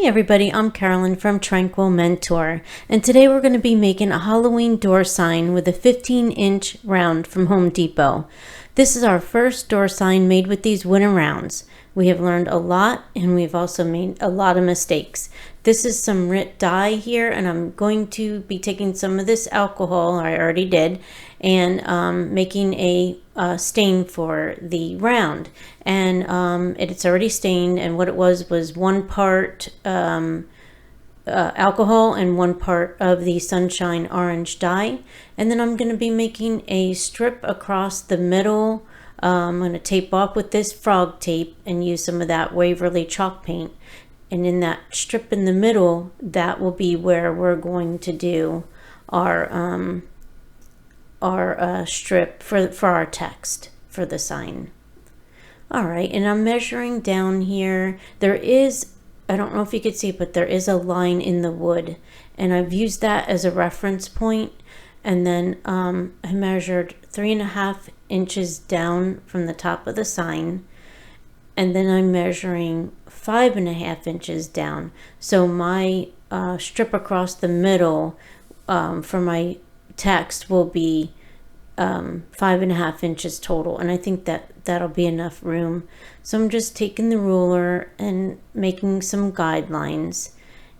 Hey everybody, I'm Carolyn from Tranquil Mentor, and today we're going to be making a Halloween door sign with a 15-inch round from Home Depot. This is our first door sign made with these wooden rounds. We have learned a lot and we've also made a lot of mistakes. This is some RIT dye here, and I'm going to be taking some of this alcohol, I already did, and making a stain for the round. And it's already stained, and what it was 1 part alcohol and 1 part of the sunshine orange dye. And then I'm going to be making a strip across the middle. I'm going to tape off with this frog tape and use some of that Waverly chalk paint. And in that strip in the middle, that will be where we're going to do our strip for our text for the sign. All right, and I'm measuring down here. There is, I don't know if you could see it, but there is a line in the wood, and I've used that as a reference point. And then I measured 3.5 inches down from the top of the sign, and then I'm measuring 5.5 inches down. So my strip across the middle for my text will be 5.5 inches total, and I think that'll be enough room. So I'm just taking the ruler and making some guidelines.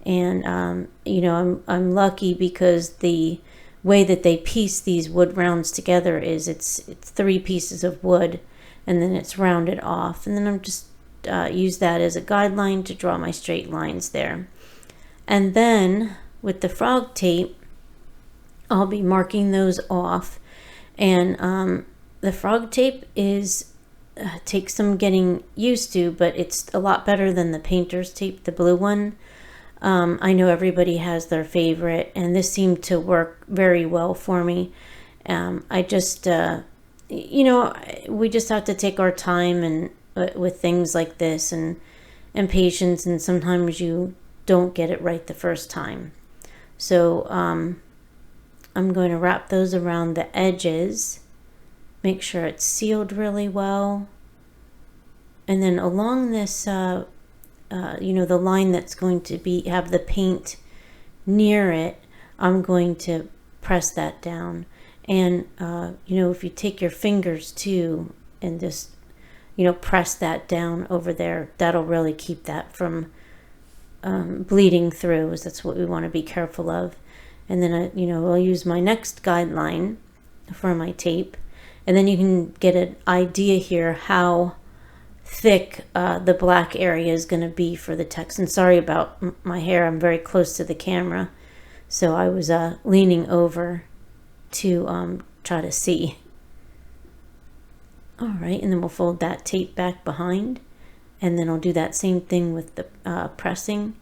And you know, I'm lucky because the way that they piece these wood rounds together is it's 3 pieces of wood and then it's rounded off, and then I'm just use that as a guideline to draw my straight lines there. And then with the frog tape, I'll be marking those off. And the frog tape is takes some getting used to, but it's a lot better than the painter's tape, the blue one. I know everybody has their favorite, and this seemed to work very well for me. I just, you know, we just have to take our time and with things like this and patience, and sometimes you don't get it right the first time. So I'm going to wrap those around the edges, make sure it's sealed really well, and then along this you know, the line that's going to have the paint near it, I'm going to press that down. And you know, if you take your fingers too and just, you know, press that down over there, that'll really keep that from bleeding through, as that's what we want to be careful of. And then you know, I'll use my next guideline for my tape, and then you can get an idea here how thick the black area is going to be for the text. And sorry about my hair, I'm very close to the camera, so I was leaning over to try to see. All right, and then we'll fold that tape back behind, and then I'll do that same thing with the pressing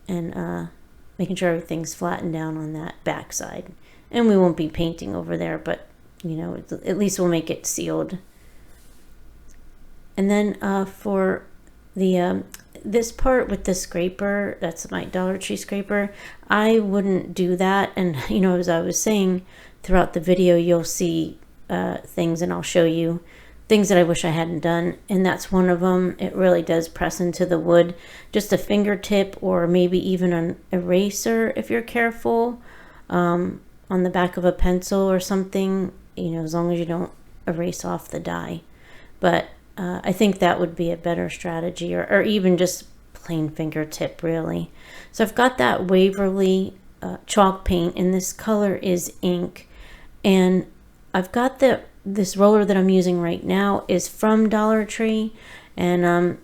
and making sure everything's flattened down on that back side. And we won't be painting over there, but you know, at least we'll make it sealed. And then for the this part with the scraper, that's my Dollar Tree scraper, I wouldn't do that. And you know, as I was saying throughout the video, you'll see things, and I'll show you things that I wish I hadn't done, and that's one of them. It really does press into the wood. Just a fingertip, or maybe even an eraser if you're careful, on the back of a pencil or something, you know, as long as you don't erase off the dye. But I think that would be a better strategy, or even just plain fingertip, really. So I've got that Waverly chalk paint, and this color is ink. And I've got this roller that I'm using right now is from Dollar Tree, and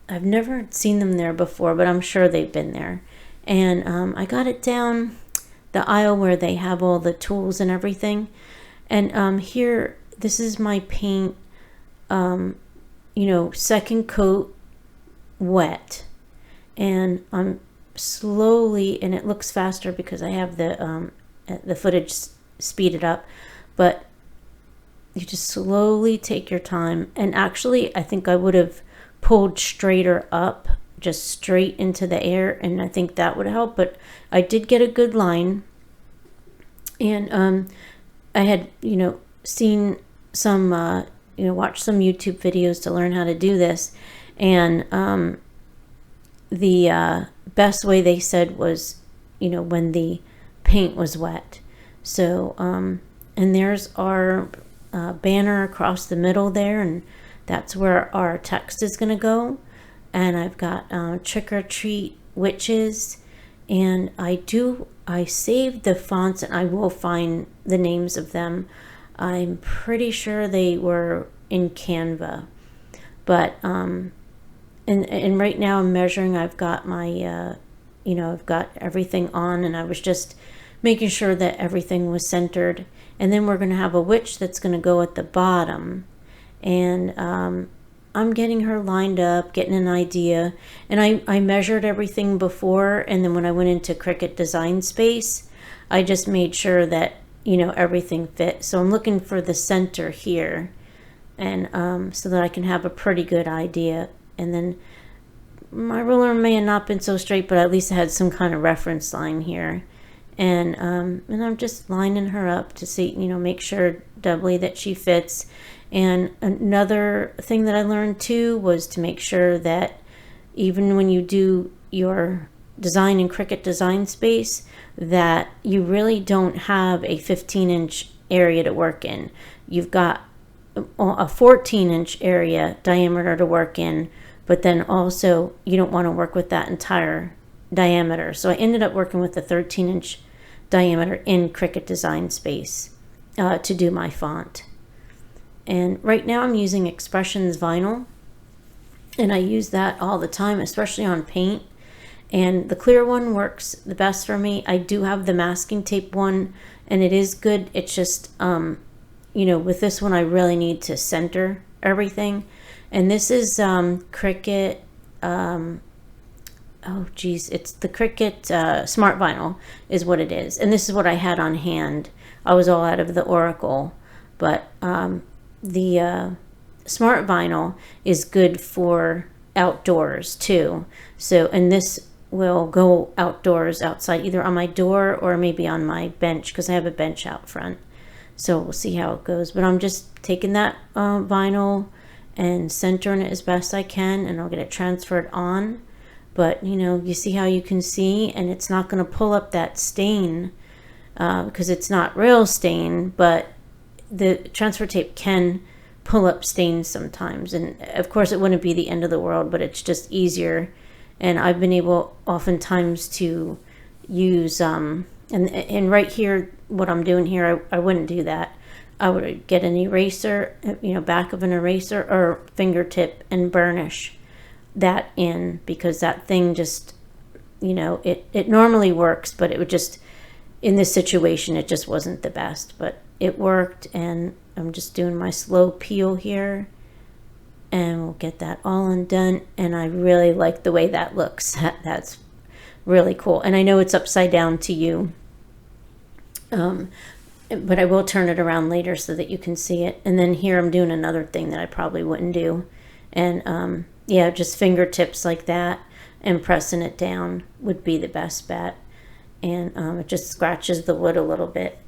I've never seen them there before, but I'm sure they've been there. And I got it down the aisle where they have all the tools and everything. And here, this is my paint, you know, second coat wet, and I'm slowly, and it looks faster because I have the footage speeded up, but you just slowly take your time. And actually, I think I would have pulled straighter up, just straight into the air, and I think that would help. But I did get a good line, and I had, you know, seen some you know, watch some YouTube videos to learn how to do this, and the best way they said was, you know, when the paint was wet. So, and there's our banner across the middle there, and that's where our text is going to go. And I've got Trick or Treat Witches, and I saved the fonts, and I will find the names of them. I'm pretty sure they were in Canva, but and right now I'm measuring. I've got my you know, I've got everything on, and I was just making sure that everything was centered. And then we're going to have a witch that's going to go at the bottom, and I'm getting her lined up, getting an idea. And I measured everything before, and then when I went into Cricut Design Space, I just made sure that, you know, everything fit. So I'm looking for the center here, and so that I can have a pretty good idea. And then my ruler may have not been so straight, but at least I had some kind of reference line here. And I'm just lining her up to see, you know, make sure doubly that she fits. And another thing that I learned too was to make sure that even when you do your design in Cricut Design Space, that you really don't have a 15-inch area to work in. You've got a 14-inch area diameter to work in, but then also you don't want to work with that entire diameter. So I ended up working with a 13-inch diameter in Cricut Design Space to do my font. And right now I'm using Expressions vinyl, and I use that all the time, especially on paint. And the clear one works the best for me. I do have the masking tape one, and it is good. It's just, you know, with this one I really need to center everything. And this is Cricut, oh geez, it's the Cricut Smart Vinyl is what it is. And this is what I had on hand. I was all out of the Oracle, but the Smart Vinyl is good for outdoors too. So, and this will go outdoors, outside, either on my door or maybe on my bench, because I have a bench out front. So we'll see how it goes. But I'm just taking that vinyl and centering it as best I can, and I'll get it transferred on. But you know, you see how you can see, and it's not going to pull up that stain because it's not real stain, but the transfer tape can pull up stains sometimes. And of course it wouldn't be the end of the world, but it's just easier. And I've been able oftentimes to use and right here, what I'm doing here, I wouldn't do that. I would get an eraser, you know, back of an eraser or fingertip, and burnish that in, because that thing just, you know, it normally works, but it would just, in this situation, it just wasn't the best. But it worked, and I'm just doing my slow peel here, and we'll get that all undone. And I really like the way that looks. That's really cool. And I know it's upside down to you, but I will turn it around later so that you can see it. And then here I'm doing another thing that I probably wouldn't do. And yeah, just fingertips like that and pressing it down would be the best bet. And it just scratches the wood a little bit.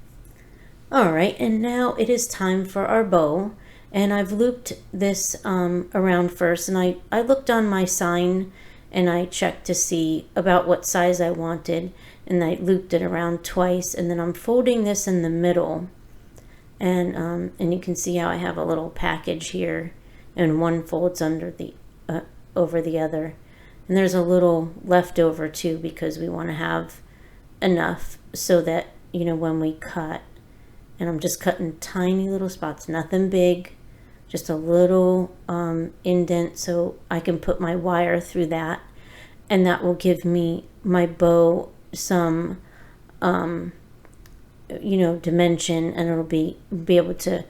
All right, and now it is time for our bow. And I've looped this around first, and I looked on my sign and I checked to see about what size I wanted, and I looped it around twice, and then I'm folding this in the middle, and you can see how I have a little package here, and one folds under the over the other, and there's a little leftover too, because we want to have enough so that, you know, when we cut, and I'm just cutting tiny little spots, nothing big, just a little indent so I can put my wire through that, and that will give me my bow some you know, dimension, and it'll be able to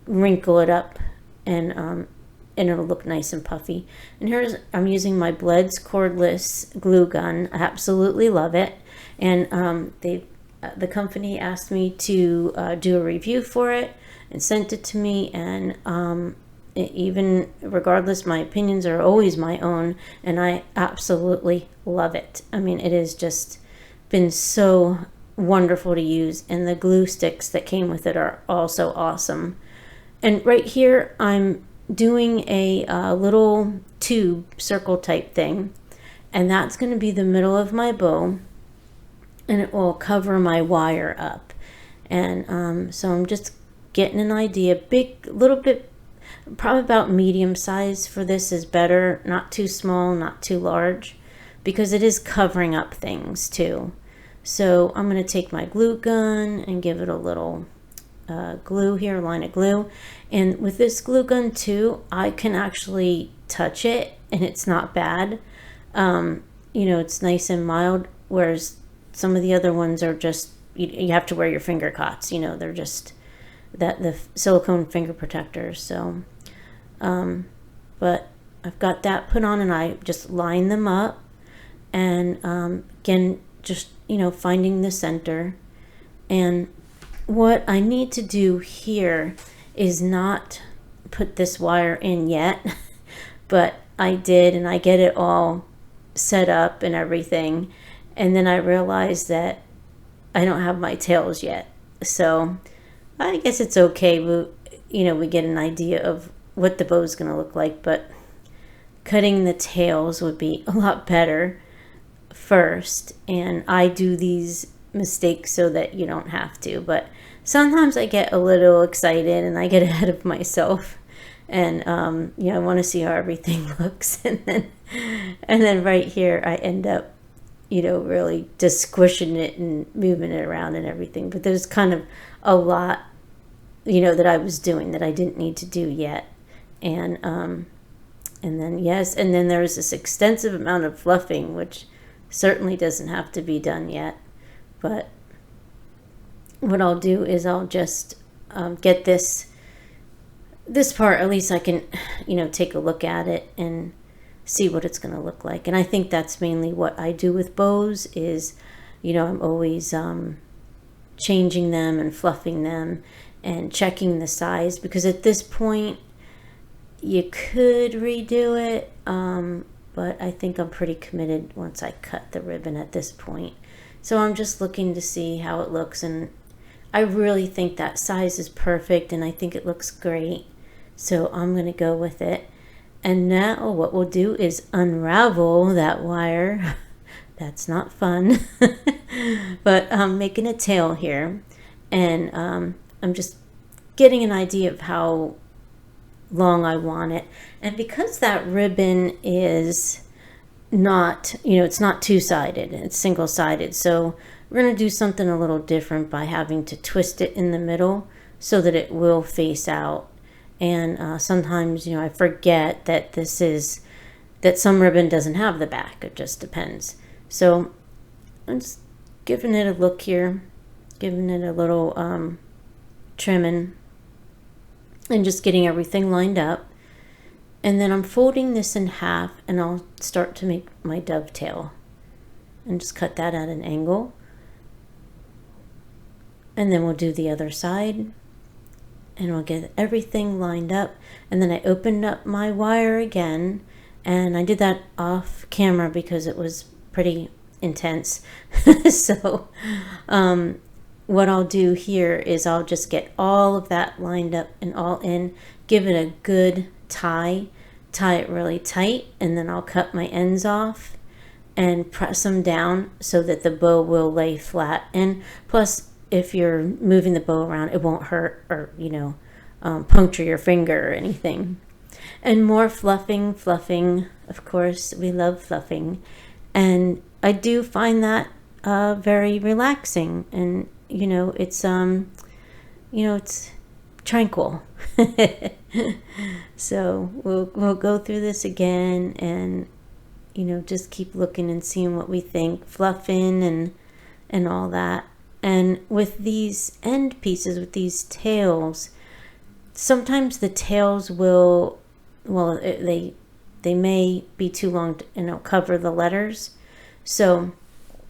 wrinkle it up, and it'll look nice and puffy. And here's, I'm using my BLEDS cordless glue gun. I absolutely love it, and the company asked me to do a review for it and sent it to me, and even regardless, my opinions are always my own, and I absolutely love it. I mean, it has just been so wonderful to use, and the glue sticks that came with it are also awesome. And right here I'm doing a little tube circle type thing, and that's going to be the middle of my bow, and it will cover my wire up. And so I'm just getting an idea, little bit, probably about medium size for this is better, not too small, not too large, because it is covering up things too. So I'm going to take my glue gun and give it a little glue here, line of glue. And with this glue gun too, I can actually touch it and it's not bad. You know, it's nice and mild, whereas some of the other ones are just, you have to wear your finger cots, you know, they're just the silicone finger protectors. So, but I've got that put on and I just line them up. And again, just, you know, finding the center. And what I need to do here is not put this wire in yet, but I did, and I get it all set up and everything. And then I realized that I don't have my tails yet. So I guess it's okay. You know, we get an idea of what the bow is going to look like, but cutting the tails would be a lot better first. And I do these mistakes so that you don't have to, but sometimes I get a little excited and I get ahead of myself, and you know, I want to see how everything looks, and then right here I end up, you know, really just squishing it and moving it around and everything. But there's kind of a lot, you know, that I was doing that I didn't need to do yet. And then yes, and then there's this extensive amount of fluffing, which certainly doesn't have to be done yet. But what I'll do is I'll just get this part, at least I can, you know, take a look at it and see what it's going to look like. And I think that's mainly what I do with bows is, you know, I'm always changing them and fluffing them and checking the size, because at this point you could redo it, but I think I'm pretty committed once I cut the ribbon at this point. So I'm just looking to see how it looks, and I really think that size is perfect and I think it looks great. So I'm going to go with it. And now what we'll do is unravel that wire. That's not fun. But I'm making a tail here, and I'm just getting an idea of how long I want it. And because that ribbon is not, you know, it's not two-sided, it's single-sided, so we're going to do something a little different by having to twist it in the middle so that it will face out. And sometimes, you know, I forget that that some ribbon doesn't have the back. It just depends. So I'm just giving it a look here, giving it a little trimming, and just getting everything lined up. And then I'm folding this in half, and I'll start to make my dovetail and just cut that at an angle. And then we'll do the other side, and we'll get everything lined up. And then I opened up my wire again, and I did that off camera because it was pretty intense. So what I'll do here is I'll just get all of that lined up and all in, give it a good tie it really tight, and then I'll cut my ends off and press them down so that the bow will lay flat. And plus, if you're moving the bow around, it won't hurt or, you know, puncture your finger or anything. And more fluffing, of course, we love fluffing. And I do find that very relaxing, and, you know, it's tranquil. So we'll go through this again, and, you know, just keep looking and seeing what we think, fluffing and all that. And with these end pieces, with these tails, sometimes the tails will, well, they may be too long to, you know, cover the letters. So,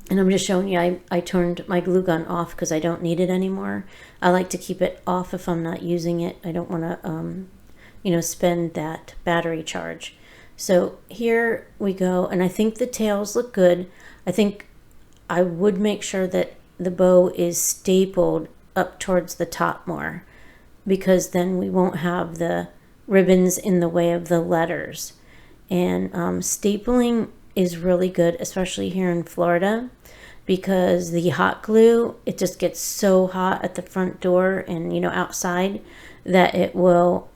and I'm just showing you, I turned my glue gun off because I don't need it anymore. I like to keep it off if I'm not using it. I don't want to, you know, spend that battery charge. So here we go, and I think the tails look good. I think I would make sure that the bow is stapled up towards the top more, because then we won't have the ribbons in the way of the letters. And stapling is really good, especially here in Florida, because the hot glue, it just gets so hot at the front door and, you know, outside, that it will,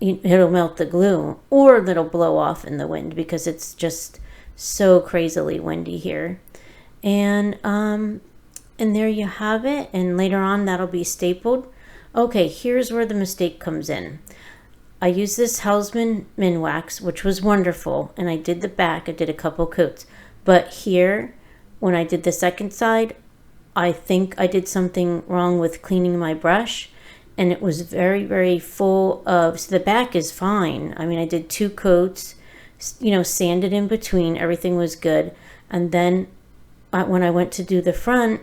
it'll melt the glue, or it'll blow off in the wind because it's just so crazily windy here. And there you have it. And later on, that'll be stapled. Okay, here's where the mistake comes in. I used this Helmsman Minwax, which was wonderful, and I did the back. I did a couple coats. But here, when I did the second side, I think I did something wrong with cleaning my brush, and it was very, very full of, so the back is fine. I mean, I did 2 coats, you know, sanded in between, everything was good. And then when I went to do the front,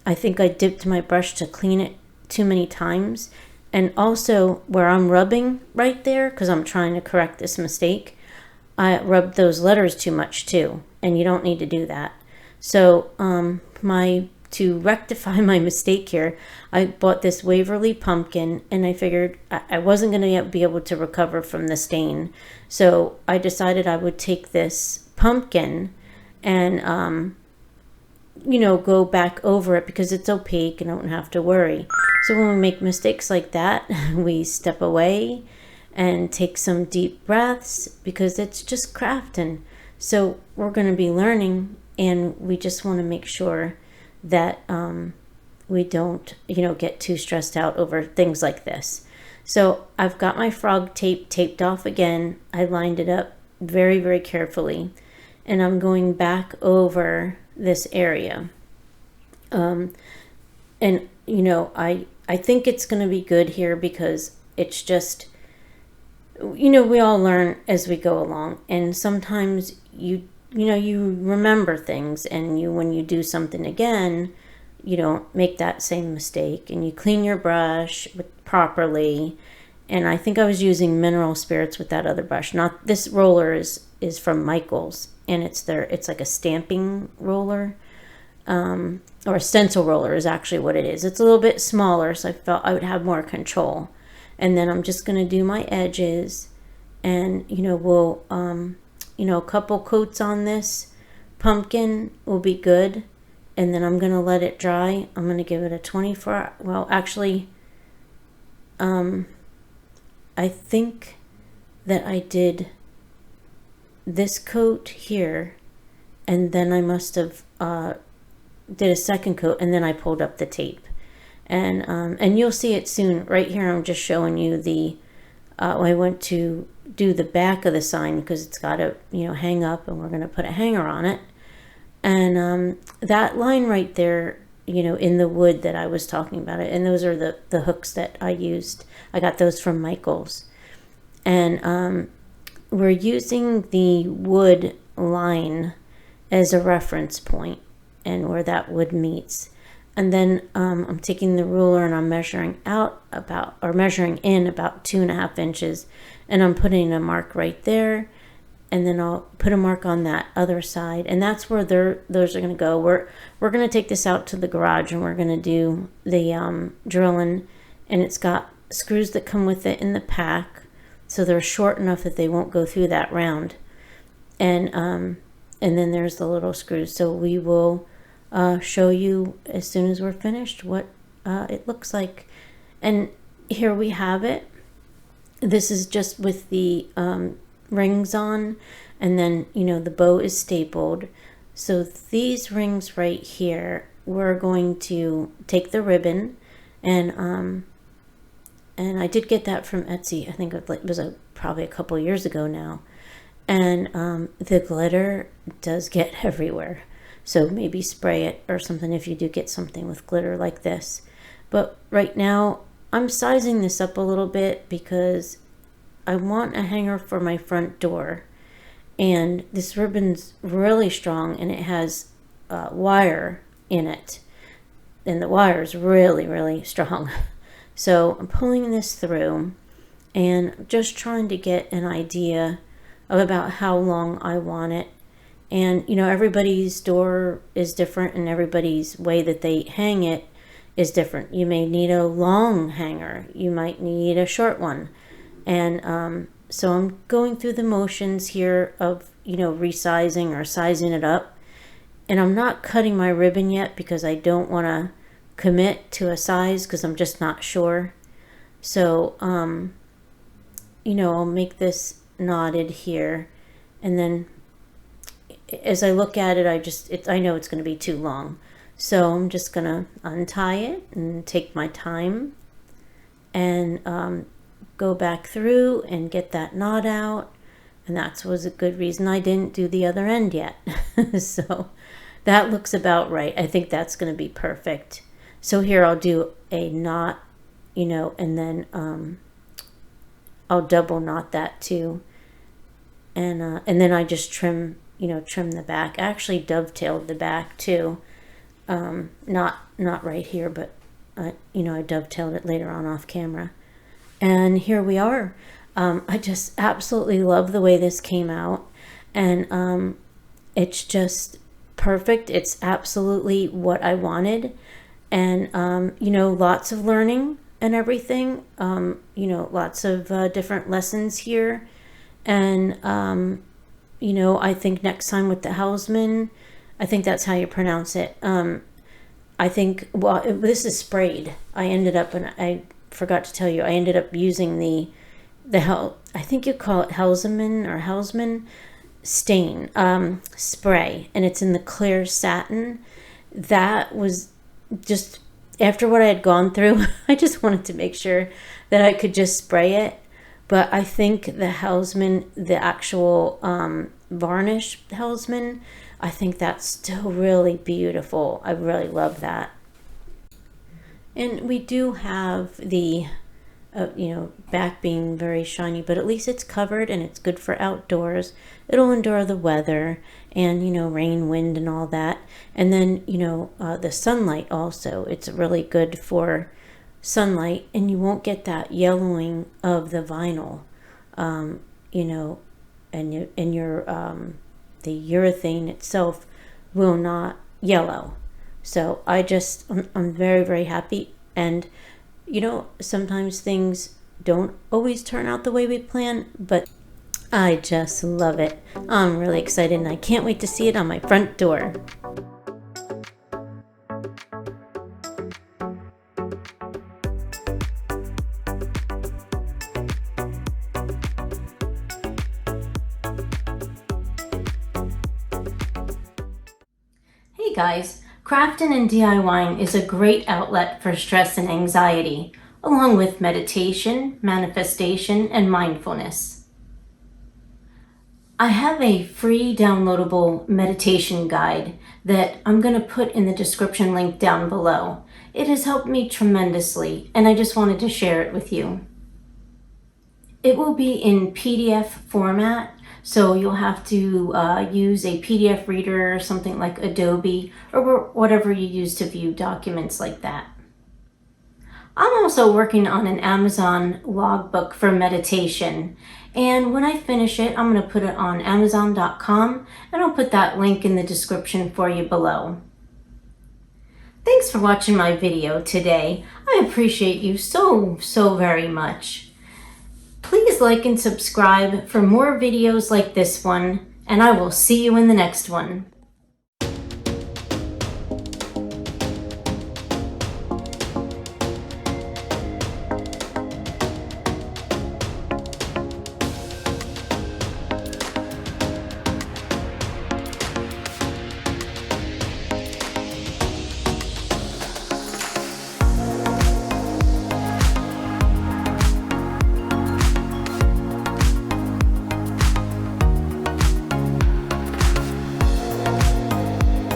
I think I dipped my brush to clean it too many times. And also where I'm rubbing right there, because I'm trying to correct this mistake, I rubbed those letters too much too, and you don't need to do that. So to rectify my mistake here, I bought this Waverly pumpkin, and I figured I wasn't going to be able to recover from the stain. So I decided I would take this pumpkin and you know, go back over it because it's opaque and I don't have to worry. So when we make mistakes like that, we step away and take some deep breaths, because it's just crafting. So we're going to be learning, and we just want to make sure that we don't, you know, get too stressed out over things like this. So I've got my frog tape taped off again. I lined it up very, very carefully, and I'm going back over this area. And you know, I think it's going to be good here, because it's just, you know, we all learn as we go along, and sometimes you know, you remember things, and when you do something again, you don't make that same mistake, and you clean your brush properly. And I think I was using mineral spirits with that other brush. Not this roller is from Michael's, and it's like a stamping roller, or a stencil roller is actually what it is. It's a little bit smaller, so I felt I would have more control. And then I'm just going to do my edges, and you know, we'll you know, a couple coats on this pumpkin will be good. And then I'm going to let it dry. I'm going to give it a 24, well, actually, I think that I did this coat here, and then I must have did a second coat, and then I pulled up the tape. And you'll see it soon. Right here, I'm just showing you the, I went to do the back of the sign because it's got to, you know, hang up, and we're going to put a hanger on it. And that line right there, you know, in the wood that I was talking about it, and those are the hooks that I used. I got those from Michael's. And we're using the wood line as a reference point, and where that wood meets. And then I'm taking the ruler, and I'm measuring out about, or measuring in about 2.5 inches, and I'm putting a mark right there. And then I'll put a mark on that other side, and that's where those are going to go. We're going to take this out to the garage, and we're going to do the drilling, and it's got screws that come with it in the pack, so they're short enough that they won't go through that round. And then there's the little screws. So we will show you as soon as we're finished what it looks like. And here we have it. This is just with the rings on, and then, you know, the bow is stapled. So these rings right here, we're going to take the ribbon, and I did get that from Etsy. I think it was probably a couple years ago now. And the glitter does get everywhere, so maybe spray it or something if you do get something with glitter like this. But right now I'm sizing this up a little bit because I want a hanger for my front door, and this ribbon's really strong, and it has wire in it, and the wire is really, really strong. So I'm pulling this through, and just trying to get an idea of about how long I want it. And you know, everybody's door is different, and everybody's way that they hang it is different. You may need a long hanger, you might need a short one. And So I'm going through the motions here of, resizing or sizing it up. And I'm not cutting my ribbon yet because I don't want to commit to a size because I'm just not sure. So, I'll make this knotted here. And then as I look at it, I know it's going to be too long. So I'm just going to untie it and take my time and go back through and get that knot out. And that was a good reason I didn't do the other end yet. So that looks about right. I think that's going to be perfect. So here I'll do a knot, and then I'll double knot that too. And then I just trim the back. I actually dovetailed the back too. Not right here, but I dovetailed it later on off camera. And here we are. I just absolutely love the way this came out. And it's just perfect. It's absolutely what I wanted. And, lots of learning and everything. Lots of different lessons here. And, I think next time with the Helmsman, I think that's how you pronounce it. I think, this is sprayed. I ended up, and I forgot to tell you, I ended up using I think you call it Helmsman stain spray, and it's in the clear satin. That was just, after what I had gone through, I just wanted to make sure that I could just spray it. But I think the Helmsman, the actual varnish Helmsman, I think that's still really beautiful. I really love that. And we do have the, back being very shiny, but at least it's covered and it's good for outdoors. It'll endure the weather and, rain, wind, and all that. And then, the sunlight also. It's really good for sunlight, and you won't get that yellowing of the vinyl, and the urethane itself will not yellow. So I'm very, very happy. And, sometimes things don't always turn out the way we plan, but I just love it. I'm really excited, and I can't wait to see it on my front door. Hey guys, crafting and DIYing is a great outlet for stress and anxiety, along with meditation, manifestation, and mindfulness. I have a free downloadable meditation guide that I'm going to put in the description link down below. It has helped me tremendously, and I just wanted to share it with you. It will be in PDF format, so you'll have to use a PDF reader or something like Adobe or whatever you use to view documents like that. I'm also working on an Amazon logbook for meditation, and when I finish it, I'm going to put it on Amazon.com, and I'll put that link in the description for you below. Thanks for watching my video today. I appreciate you so very much. Please like and subscribe for more videos like this one, and I will see you in the next one.